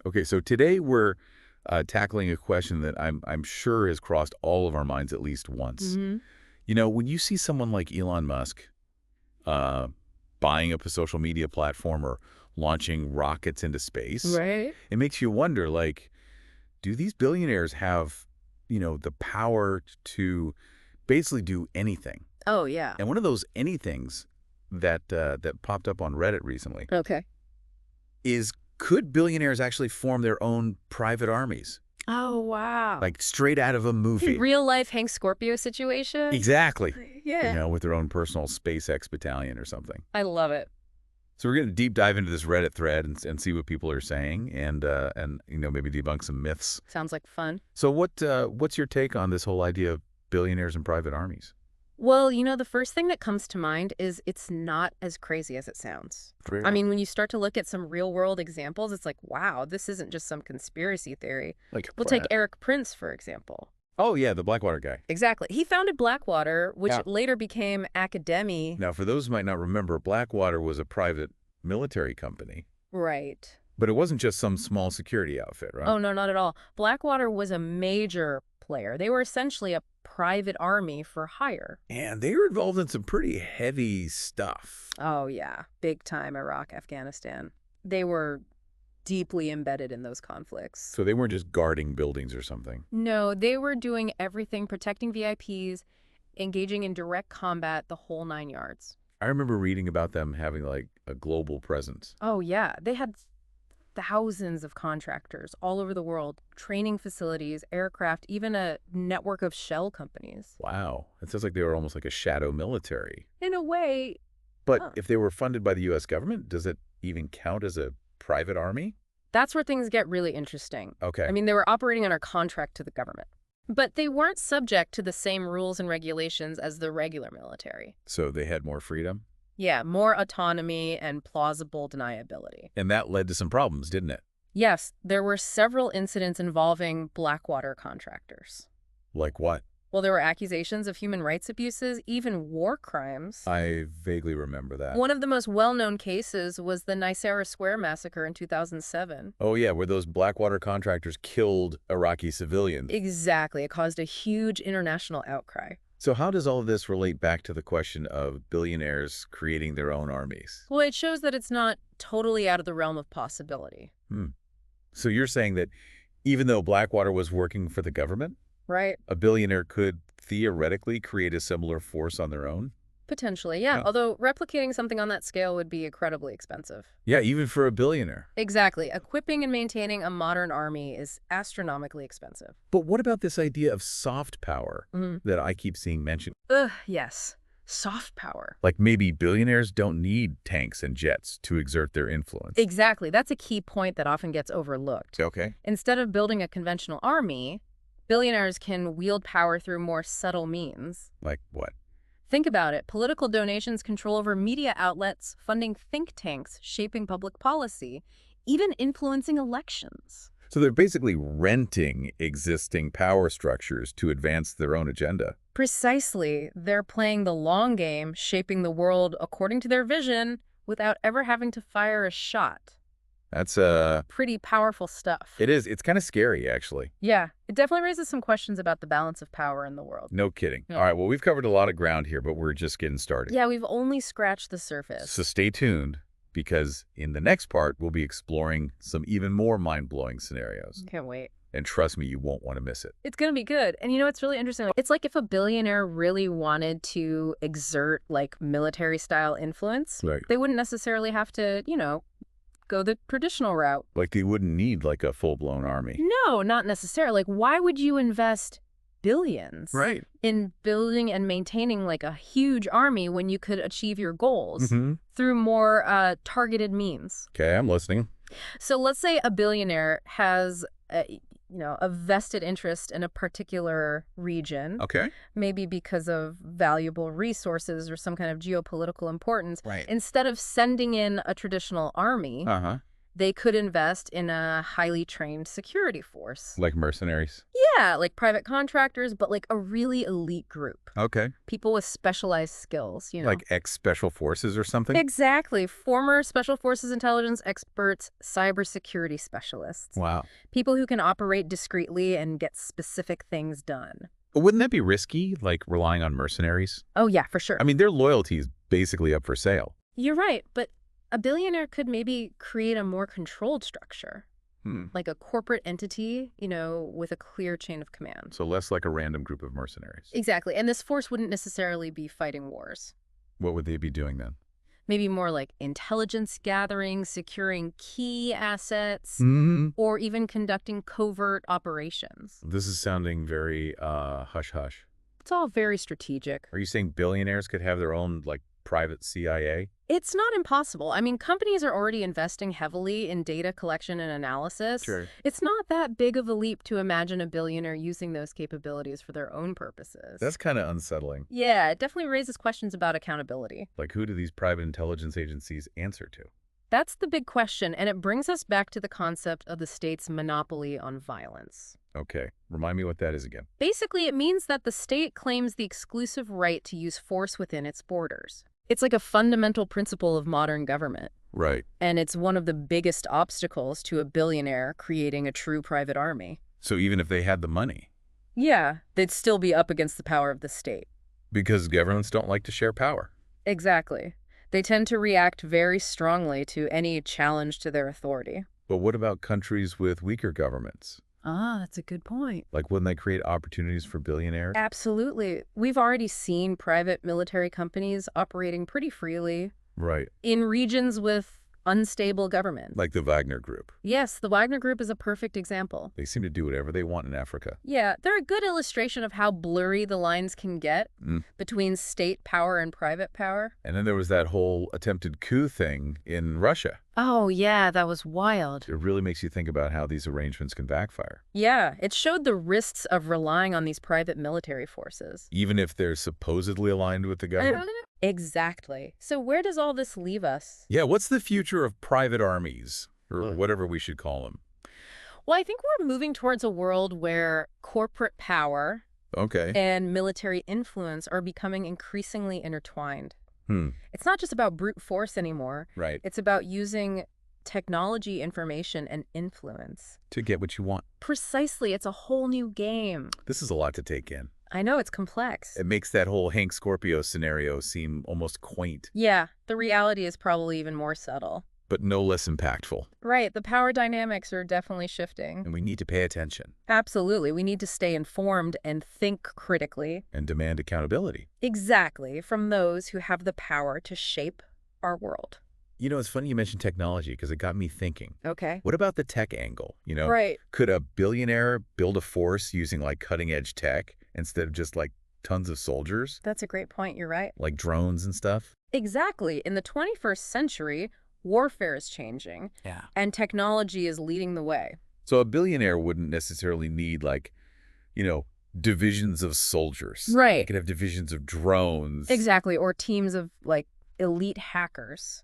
Okay, so today we're tackling a question that I'm sure has crossed all of our minds at least once. Hmm. You know, when you see someone like Elon Musk uh, buying up a social media platform or launching rockets into space, Right? it makes you wonder, like, do these billionaires have, the power to basically do anything? Oh, yeah. And one of those anythings that popped up on Reddit recently Okay. is, could billionaires actually form their own private armies? Oh, wow. Like straight out of a movie. Real life Hank Scorpio situation? Exactly. Yeah. With their own personal SpaceX battalion or something. I love it. So we're going to deep dive into this Reddit thread and see what people are saying and maybe debunk some myths. Sounds like fun. So what's your take on this whole idea of billionaires and private armies? Well, the first thing that comes to mind is it's not as crazy as it sounds. I mean, when you start to look at some real world examples, it's like, wow, this isn't just some conspiracy theory. Like, We'll take Eric Prince, for example. oh yeah, the Blackwater guy. Exactly. He founded Blackwater, which Yeah. later became Academy. Now, for those who might not remember, Blackwater was a private military company, Right. but it wasn't just some small security outfit, right? Oh, no, not at all. Blackwater was a major player. They were essentially a private army for hire. And they were involved in some pretty heavy stuff. Oh, yeah. Big time Iraq, Afghanistan. They were deeply embedded in those conflicts. So they weren't just guarding buildings or something. No, they were doing everything, protecting VIPs, engaging in direct combat, the whole 9 yards. I remember reading about them having like a global presence. Oh, yeah. They had thousands of contractors all over the world, training facilities, aircraft, even a network of shell companies. Wow. It sounds like they were almost like a shadow military. In a way, But huh. if they were funded by the U.S. government, does it even count as a private army? That's where things get really interesting. Okay. I mean, they were operating under contract to the government. But they weren't subject to the same rules and regulations as the regular military. So they had more freedom? Yeah, more autonomy and plausible deniability. And that led to some problems, didn't it? Yes, there were several incidents involving Blackwater contractors. Like what? Well, there were accusations of human rights abuses, even war crimes. I vaguely remember that. One of the most well-known cases was the Nicera Square massacre in 2007. Oh, yeah, where those Blackwater contractors killed Iraqi civilians. Exactly. It caused a huge international outcry. So how does all of this relate back to the question of billionaires creating their own armies? Well, it shows that it's not totally out of the realm of possibility. So you're saying that even though Blackwater was working for the government, Right? a billionaire could theoretically create a similar force on their own? Potentially, yeah. Yeah. Although replicating something on that scale would be incredibly expensive. Yeah, even for a billionaire. Exactly. Equipping and maintaining a modern army is astronomically expensive. But what about this idea of soft power that I keep seeing mentioned? Ugh, yes. Soft power. Like maybe billionaires don't need tanks and jets to exert their influence. Exactly. That's a key point that often gets overlooked. Okay. Instead of building a conventional army, billionaires can wield power through more subtle means. Like what? Think about it. Political donations, control over media outlets, funding think tanks, shaping public policy, even influencing elections. So they're basically renting existing power structures to advance their own agenda. Precisely. They're playing the long game, shaping the world according to their vision without ever having to fire a shot. That's Pretty powerful stuff. it is. It's kind of scary, actually. Yeah, it definitely raises some questions about the balance of power in the world. No kidding. Yeah. All right, well, we've covered a lot of ground here, but we're just getting started. Yeah, we've only scratched the surface. So stay tuned, because in the next part, we'll be exploring some even more mind-blowing scenarios. Can't wait. And trust me, you won't want to miss it. It's going to be good. And it's really interesting. It's like if a billionaire really wanted to exert like military-style influence, Right. they wouldn't necessarily have to, go the traditional route. Like they wouldn't need like a full-blown army. No, not necessarily. Like, why would you invest billions Right. in building and maintaining like a huge army when you could achieve your goals through more targeted means? Okay, I'm listening. So let's say a billionaire has a vested interest in a particular region, Okay. maybe because of valuable resources or some kind of geopolitical importance. Right. Instead of sending in a traditional army, Uh-huh. They could invest in a highly trained security force. Like mercenaries? Yeah, like private contractors, but like a really elite group. Okay. People with specialized skills, you know. Like ex-special forces or something? Exactly. Former Special Forces intelligence experts, cybersecurity specialists. Wow. People who can operate discreetly and get specific things done. But wouldn't that be risky, like relying on mercenaries? Oh, yeah, for sure. I mean, their loyalty is basically up for sale. You're right, but a billionaire could maybe create a more controlled structure, like a corporate entity, you know, with a clear chain of command. So less like a random group of mercenaries. Exactly. And this force wouldn't necessarily be fighting wars. What would they be doing then? Maybe more like intelligence gathering, securing key assets, or even conducting covert operations. This is sounding very hush-hush. It's all very strategic. Are you saying billionaires could have their own, like, private CIA? It's not impossible. I mean, companies are already investing heavily in data collection and analysis. Sure. It's not that big of a leap to imagine a billionaire using those capabilities for their own purposes. That's kind of unsettling. Yeah, it definitely raises questions about accountability. Like, who do these private intelligence agencies answer to? That's the big question, and it brings us back to the concept of the state's monopoly on violence. Okay, remind me what that is again. Basically, it means that the state claims the exclusive right to use force within its borders. It's like a fundamental principle of modern government. Right. And it's one of the biggest obstacles to a billionaire creating a true private army. So even if they had the money? Yeah, they'd still be up against the power of the state. Because governments don't like to share power. Exactly. They tend to react very strongly to any challenge to their authority. But what about countries with weaker governments? Ah, that's a good point. Like, wouldn't they create opportunities for billionaires? Absolutely. We've already seen private military companies operating pretty freely Right. in regions with unstable government. Like the Wagner Group. Yes, the Wagner Group is a perfect example. They seem to do whatever they want in Africa. Yeah, they're a good illustration of how blurry the lines can get between state power and private power. And then there was that whole attempted coup thing in Russia. Oh, yeah, that was wild. It really makes you think about how these arrangements can backfire. Yeah, it showed the risks of relying on these private military forces. Even if they're supposedly aligned with the government? Exactly. So where does all this leave us? Yeah, what's the future of private armies? Or whatever we should call them. Well, I think we're moving towards a world where corporate power and military influence are becoming increasingly intertwined. It's not just about brute force anymore. Right. It's about using technology, information, and influence. To get what you want. Precisely. It's a whole new game. This is a lot to take in. I know, it's complex. It makes that whole Hank Scorpio scenario seem almost quaint. Yeah, the reality is probably even more subtle. But no less impactful. Right, the power dynamics are definitely shifting. And we need to pay attention. Absolutely. We need to stay informed and think critically. And demand accountability. Exactly, from those who have the power to shape our world. You know, it's funny you mentioned technology because it got me thinking. Okay. What about the tech angle? You know, right. Could a billionaire build a force using like cutting edge tech instead of just like tons of soldiers? That's a great point. You're right. Like drones and stuff? Exactly. In the 21st century, warfare is changing. Yeah. And technology is leading the way. So a billionaire wouldn't necessarily need like, you know, divisions of soldiers. Right. They could have divisions of drones. Exactly. Or teams of like elite hackers.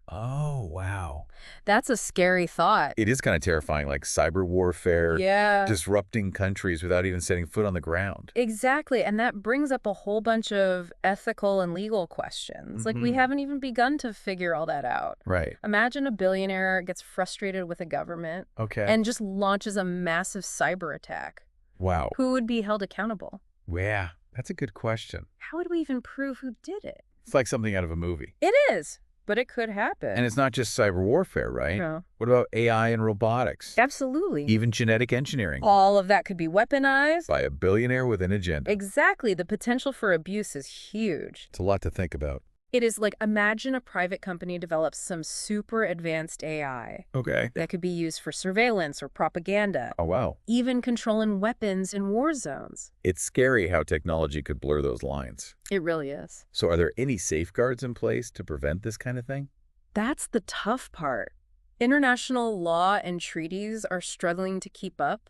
Oh, wow. That's a scary thought. It is kind of terrifying, like cyber warfare, disrupting countries without even setting foot on the ground. Exactly. And that brings up a whole bunch of ethical and legal questions. Like, we haven't even begun to figure all that out. Right. Imagine a billionaire gets frustrated with a government and just launches a massive cyber attack. Wow. Who would be held accountable? Yeah, that's a good question. How would we even prove who did it? It's like something out of a movie. It is. But it could happen. And it's not just cyber warfare, right? No. What about AI and robotics? Absolutely. Even genetic engineering. All of that could be weaponized. By a billionaire with an agenda. Exactly. The potential for abuse is huge. It's a lot to think about. It is like, imagine a private company develops some super advanced AI. That could be used for surveillance or propaganda. Oh, wow. Even controlling weapons in war zones. It's scary how technology could blur those lines. It really is. So are there any safeguards in place to prevent this kind of thing? That's the tough part. International law and treaties are struggling to keep up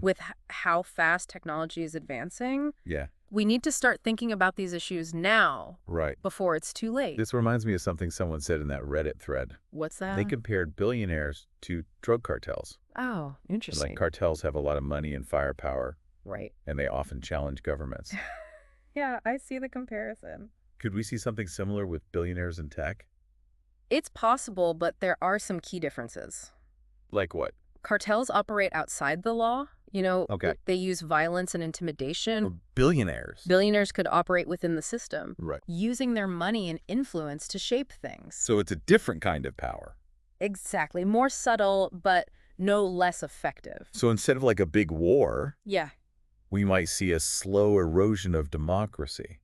with how fast technology is advancing. Yeah. We need to start thinking about these issues now, Right. before it's too late. This reminds me of something someone said in that Reddit thread. What's that? They compared billionaires to drug cartels. Oh, interesting. Like cartels have a lot of money and firepower, Right. and they often challenge governments. Yeah, I see the comparison. Could we see something similar with billionaires in tech? It's possible, but there are some key differences. Like what? Cartels operate outside the law. Okay. They use violence and intimidation. Or billionaires. Billionaires could operate within the system, Right. using their money and influence to shape things. So it's a different kind of power. Exactly. More subtle, but no less effective. So instead of like a big war, Yeah. we might see a slow erosion of democracy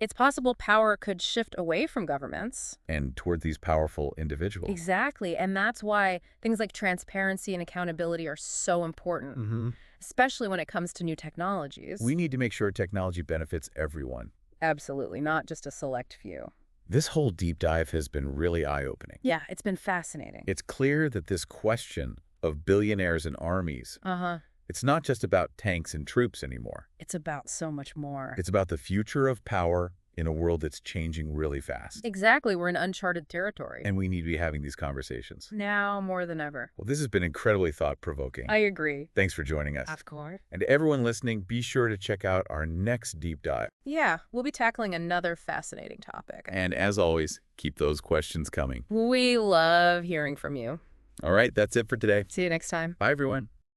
It's possible power could shift away from governments. and toward these powerful individuals. Exactly. And that's why things like transparency and accountability are so important, especially when it comes to new technologies. We need to make sure technology benefits everyone. Absolutely, not just a select few. This whole deep dive has been really eye-opening. Yeah, it's been fascinating. It's clear that this question of billionaires and armies, it's not just about tanks and troops anymore. It's about so much more. It's about the future of power in a world that's changing really fast. Exactly. We're in uncharted territory. And we need to be having these conversations. Now more than ever. Well, this has been incredibly thought-provoking. I agree. Thanks for joining us. Of course. And to everyone listening, be sure to check out our next deep dive. Yeah, we'll be tackling another fascinating topic. And as always, keep those questions coming. We love hearing from you. All right, that's it for today. See you next time. Bye, everyone.